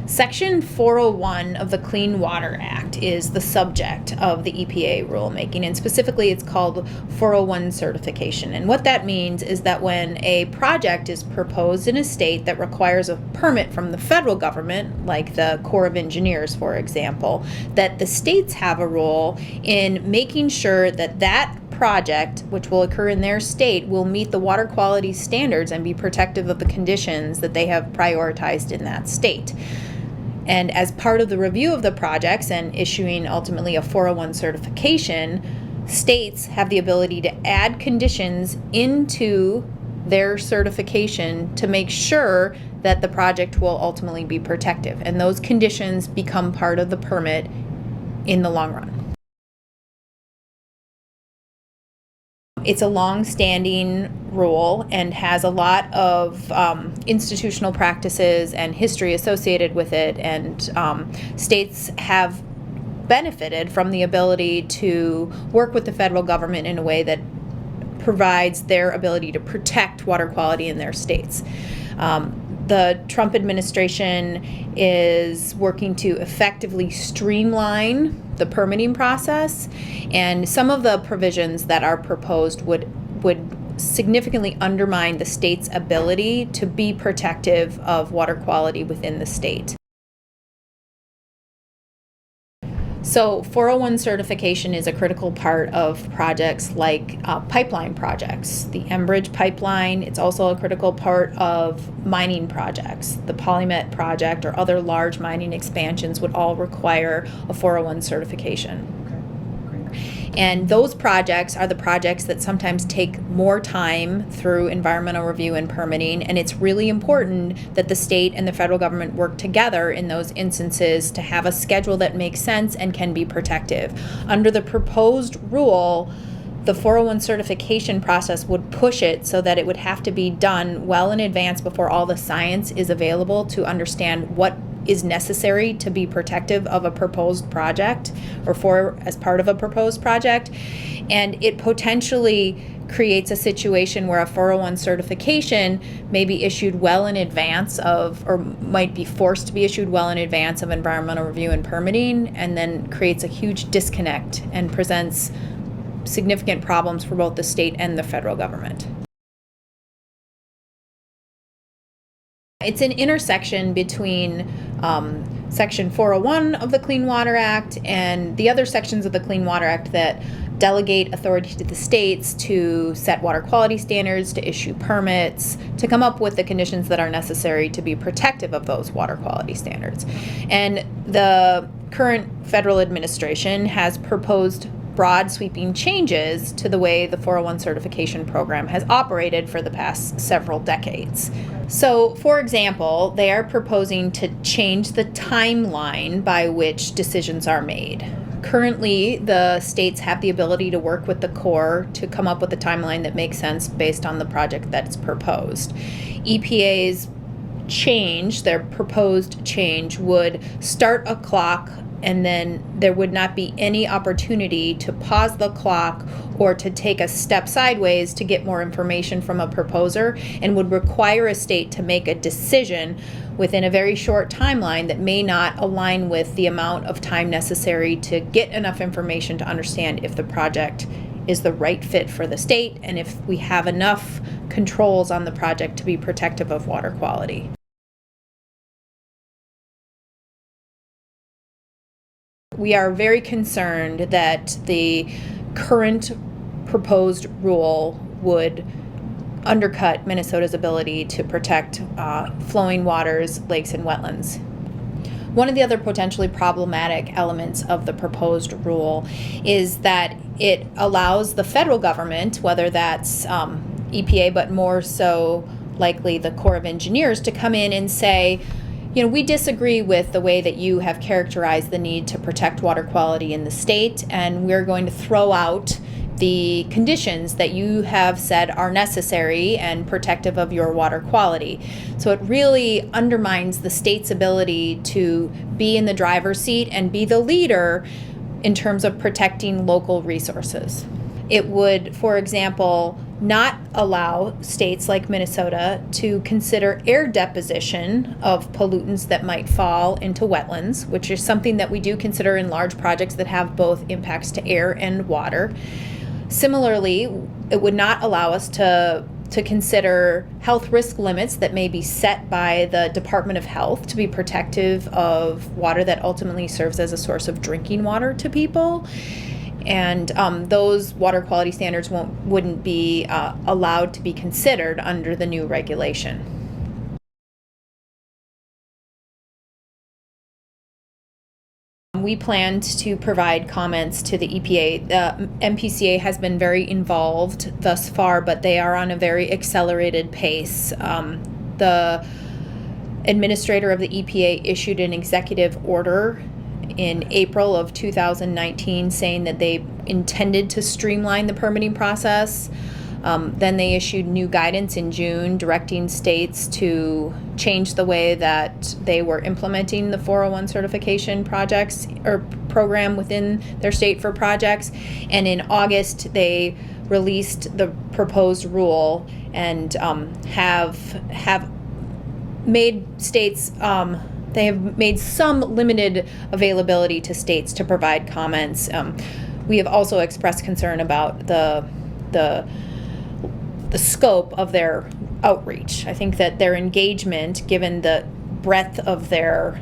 Section 401 of the Clean Water Act is the subject of the EPA rulemaking, and specifically it's called 401 certification. And what that means is that when a project is proposed in a state that requires a permit from the federal government, like the Corps of Engineers, for example, that the states have a role in making sure that that project, which will occur in their state, will meet the water quality standards and be protective of the conditions that they have prioritized in that state. And as part of the review of the projects and issuing ultimately a 401 certification, states have the ability to add conditions into their certification to make sure that the project will ultimately be protective. And those conditions become part of the permit in the long run. It's a long-standing rule and has a lot of institutional practices and history associated with it, and states have benefited from the ability to work with the federal government in a way that provides their ability to protect water quality in their states. The Trump administration is working to effectively streamline the permitting process, and some of the provisions that are proposed would significantly undermine the state's ability to be protective of water quality within the state. So 401 certification is a critical part of projects like pipeline projects. The Enbridge pipeline, it's also a critical part of mining projects. The Polymet project or other large mining expansions would all require a 401 certification. And those projects are the projects that sometimes take more time through environmental review and permitting, and it's really important that the state and the federal government work together in those instances to have a schedule that makes sense and can be protective. Under the proposed rule, the 401 certification process would push it so that it would have to be done well in advance before all the science is available to understand what is necessary to be protective of a proposed project or as part of a proposed project. And it potentially creates a situation where a 401 certification may be issued well in advance of, or might be forced to be issued well in advance of environmental review and permitting, and then creates a huge disconnect and presents significant problems for both the state and the federal government. It's an intersection between Section 401 of the Clean Water Act and the other sections of the Clean Water Act that delegate authority to the states to set water quality standards, to issue permits, to come up with the conditions that are necessary to be protective of those water quality standards. And the current federal administration has proposed broad sweeping changes to the way the 401 certification program has operated for the past several decades. So, for example, they are proposing to change the timeline by which decisions are made. Currently, the states have the ability to work with the Corps to come up with a timeline that makes sense based on the project that's proposed. EPA's change, their proposed change, would start a clock, and then there would not be any opportunity to pause the clock or to take a step sideways to get more information from a proposer, and would require a state to make a decision within a very short timeline that may not align with the amount of time necessary to get enough information to understand if the project is the right fit for the state and if we have enough controls on the project to be protective of water quality. We are very concerned that the current proposed rule would undercut Minnesota's ability to protect flowing waters, lakes, and wetlands. One of the other potentially problematic elements of the proposed rule is that it allows the federal government, whether that's EPA, but more so likely the Corps of Engineers, to come in and say, we disagree with the way that you have characterized the need to protect water quality in the state, and we're going to throw out the conditions that you have said are necessary and protective of your water quality. So it really undermines the state's ability to be in the driver's seat and be the leader in terms of protecting local resources. It would, for example, not allow states like Minnesota to consider air deposition of pollutants that might fall into wetlands, which is something that we do consider in large projects that have both impacts to air and water. Similarly, it would not allow us to consider health risk limits that may be set by the Department of Health to be protective of water that ultimately serves as a source of drinking water to people. And those water quality standards wouldn't be allowed to be considered under the new regulation. We planned to provide comments to the EPA. The MPCA has been very involved thus far, but they are on a very accelerated pace. The administrator of the EPA issued an executive order in April of 2019 saying that they intended to streamline the permitting process. Then they issued new guidance in June directing states to change the way that they were implementing the 401 certification projects or program within their state for projects. And in August, they released the proposed rule and have made states they have made some limited availability to states to provide comments. We have also expressed concern about the scope of their outreach. I think that their engagement, given the breadth of their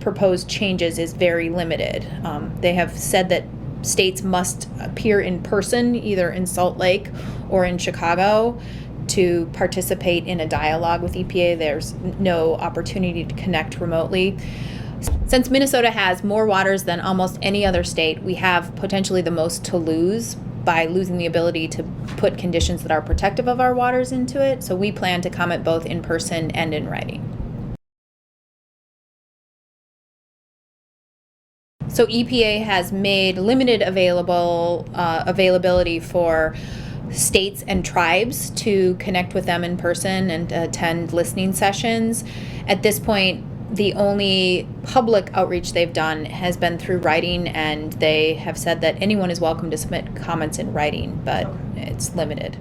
proposed changes, is very limited. They have said that states must appear in person, either in Salt Lake or in Chicago, to participate in a dialogue with EPA. There's no opportunity to connect remotely. Since Minnesota has more waters than almost any other state, we have potentially the most to lose by losing the ability to put conditions that are protective of our waters into it. So we plan to comment both in person and in writing. So EPA has made limited availability for states and tribes to connect with them in person and attend listening sessions. At this point, the only public outreach they've done has been through writing, and they have said that anyone is welcome to submit comments in writing, but it's limited.